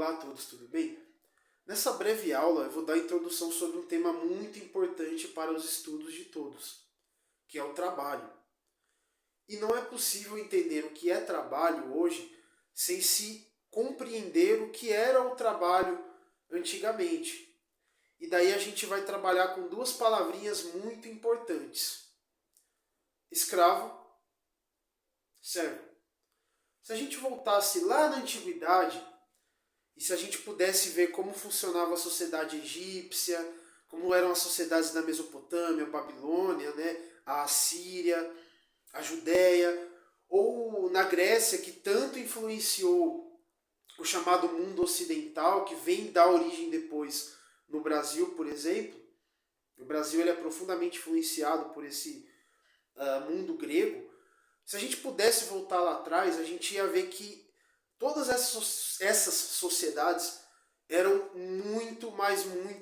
Olá a todos, tudo bem? Nessa breve aula eu vou dar a introdução sobre um tema muito importante para os estudos de todos, que é o trabalho. E não é possível entender o que é trabalho hoje sem se compreender o que era o trabalho antigamente. E daí a gente vai trabalhar com duas palavrinhas muito importantes: escravo, servo. Se a gente voltasse lá na antiguidade, e se a gente pudesse ver como funcionava a sociedade egípcia, como eram as sociedades da Mesopotâmia, a Babilônia, né, a Assíria, a Judéia, ou na Grécia, que tanto influenciou o chamado mundo ocidental, que vem dar origem depois no Brasil, por exemplo. O Brasil ele é profundamente influenciado por esse mundo grego. Se a gente pudesse voltar lá atrás, a gente ia ver que todas essas sociedades eram muito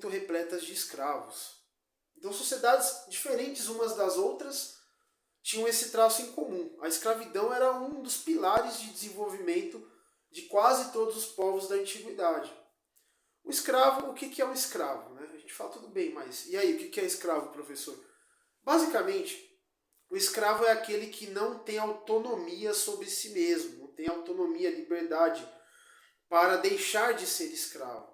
repletas de escravos. Então, sociedades diferentes umas das outras tinham esse traço em comum. A escravidão era um dos pilares de desenvolvimento de quase todos os povos da antiguidade. O escravo, o que é um escravo? Né? A gente fala tudo bem, mas e aí, o que é escravo, professor? Basicamente, o escravo é aquele que não tem autonomia sobre si mesmo, não tem autonomia, liberdade para deixar de ser escravo.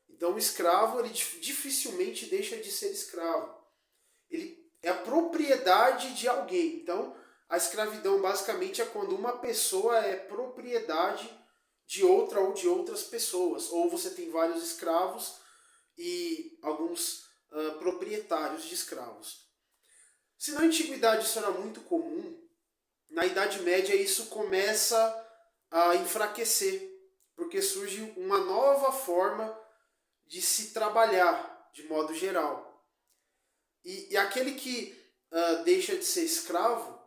Então o escravo ele dificilmente deixa de ser escravo. Ele é a propriedade de alguém. Então a escravidão basicamente é quando uma pessoa é propriedade de outra ou de outras pessoas. Ou você tem vários escravos e alguns proprietários de escravos. Se na antiguidade isso era muito comum, na Idade Média isso começa a enfraquecer, porque surge uma nova forma de se trabalhar, de modo geral. E aquele que deixa de ser escravo,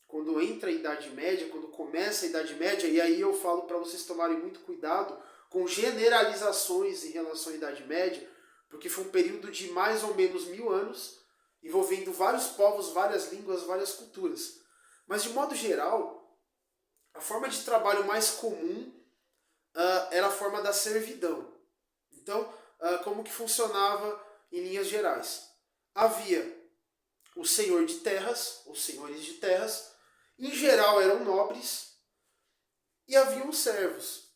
quando entra a Idade Média, quando começa a Idade Média, e aí eu falo para vocês tomarem muito cuidado com generalizações em relação à Idade Média, porque foi um período de mais ou menos 1000 anos, envolvendo vários povos, várias línguas, várias culturas. Mas de modo geral, a forma de trabalho mais comum era a forma da servidão. Então, como que funcionava em linhas gerais? Havia o senhor de terras, os senhores de terras, em geral eram nobres, e havia os servos.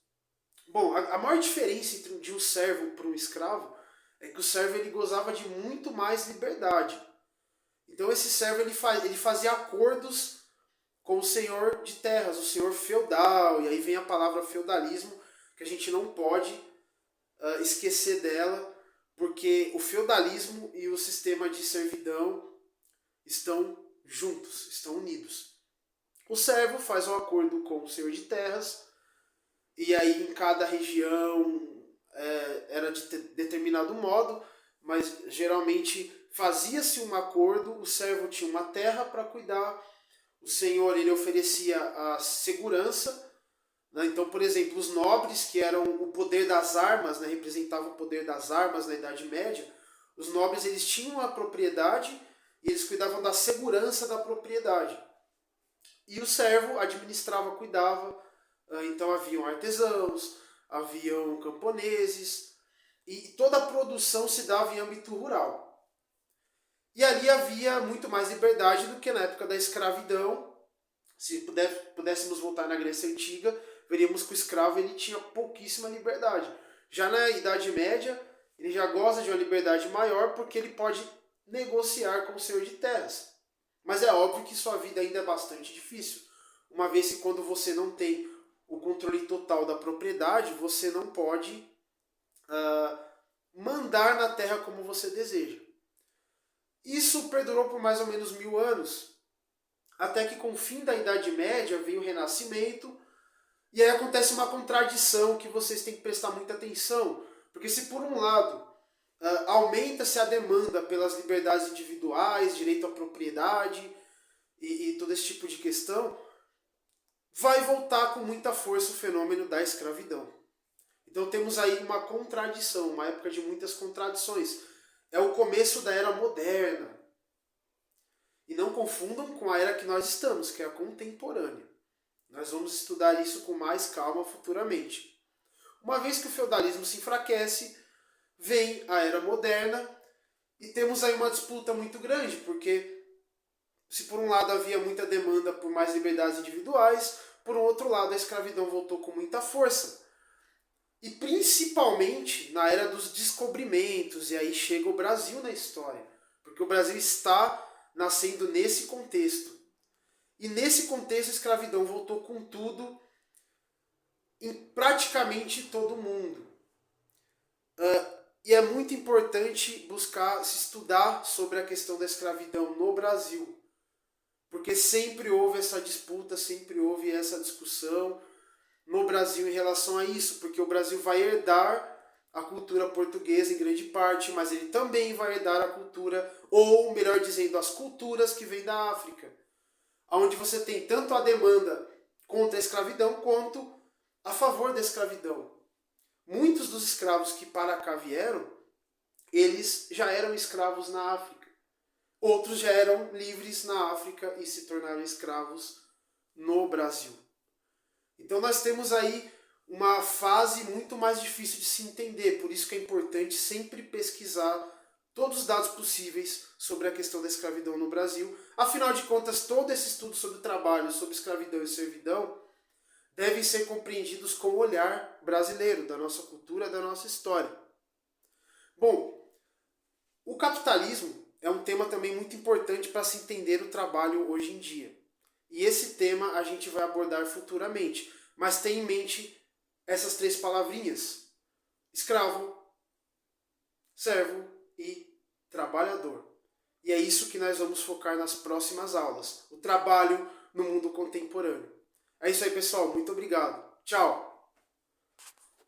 Bom, a maior diferença entre de um servo para um escravo é que o servo ele gozava de muito mais liberdade. Então esse servo ele fazia acordos com o senhor de terras, o senhor feudal, e aí vem a palavra feudalismo, que a gente não pode esquecer dela, porque o feudalismo e o sistema de servidão estão juntos, estão unidos. O servo faz um acordo com o senhor de terras, e aí em cada região era de determinado modo, mas geralmente fazia-se um acordo, o servo tinha uma terra para cuidar, o senhor ele oferecia a segurança. Então, por exemplo, os nobres, que eram o poder das armas, né, representavam o poder das armas na Idade Média, os nobres eles tinham a propriedade e eles cuidavam da segurança da propriedade. E o servo administrava, cuidava, então haviam artesãos, haviam camponeses, e toda a produção se dava em âmbito rural. E ali havia muito mais liberdade do que na época da escravidão. Se pudéssemos voltar na Grécia Antiga, veríamos que o escravo ele tinha pouquíssima liberdade. Já na Idade Média, ele já goza de uma liberdade maior porque ele pode negociar com o senhor de terras. Mas é óbvio que sua vida ainda é bastante difícil, uma vez que quando você não tem o controle total da propriedade, você não pode mandar na terra como você deseja. Isso perdurou por mais ou menos 1000 anos, até que com o fim da Idade Média veio o Renascimento, e aí acontece uma contradição que vocês têm que prestar muita atenção, porque se por um lado aumenta-se a demanda pelas liberdades individuais, direito à propriedade e todo esse tipo de questão, vai voltar com muita força o fenômeno da escravidão. Então temos aí uma contradição, uma época de muitas contradições. É o começo da era moderna. E não confundam com a era que nós estamos, que é a contemporânea. Nós vamos estudar isso com mais calma futuramente. Uma vez que o feudalismo se enfraquece, vem a Era Moderna e temos aí uma disputa muito grande, porque se por um lado havia muita demanda por mais liberdades individuais, por um outro lado a escravidão voltou com muita força. E principalmente na era dos descobrimentos, e aí chega o Brasil na história, porque o Brasil está nascendo nesse contexto. E nesse contexto a escravidão voltou com tudo em praticamente todo mundo. E é muito importante buscar se estudar sobre a questão da escravidão no Brasil, porque sempre houve essa disputa, sempre houve essa discussão no Brasil em relação a isso, porque o Brasil vai herdar a cultura portuguesa em grande parte, mas ele também vai herdar a cultura, ou melhor dizendo, as culturas que vêm da África, onde você tem tanto a demanda contra a escravidão quanto a favor da escravidão. Muitos dos escravos que para cá vieram, eles já eram escravos na África. Outros já eram livres na África e se tornaram escravos no Brasil. Então nós temos aí uma fase muito mais difícil de se entender, por isso que é importante sempre pesquisar todos os dados possíveis sobre a questão da escravidão no Brasil. Afinal de contas, todo esse estudo sobre trabalho, sobre escravidão e servidão devem ser compreendidos com o olhar brasileiro, da nossa cultura, da nossa história. Bom, o capitalismo é um tema também muito importante para se entender o trabalho hoje em dia. E esse tema a gente vai abordar futuramente, mas tenha em mente essas 3 palavrinhas: escravo, servo e trabalhador. E é isso que nós vamos focar nas próximas aulas, o trabalho no mundo contemporâneo. É isso aí, pessoal. Muito obrigado. Tchau!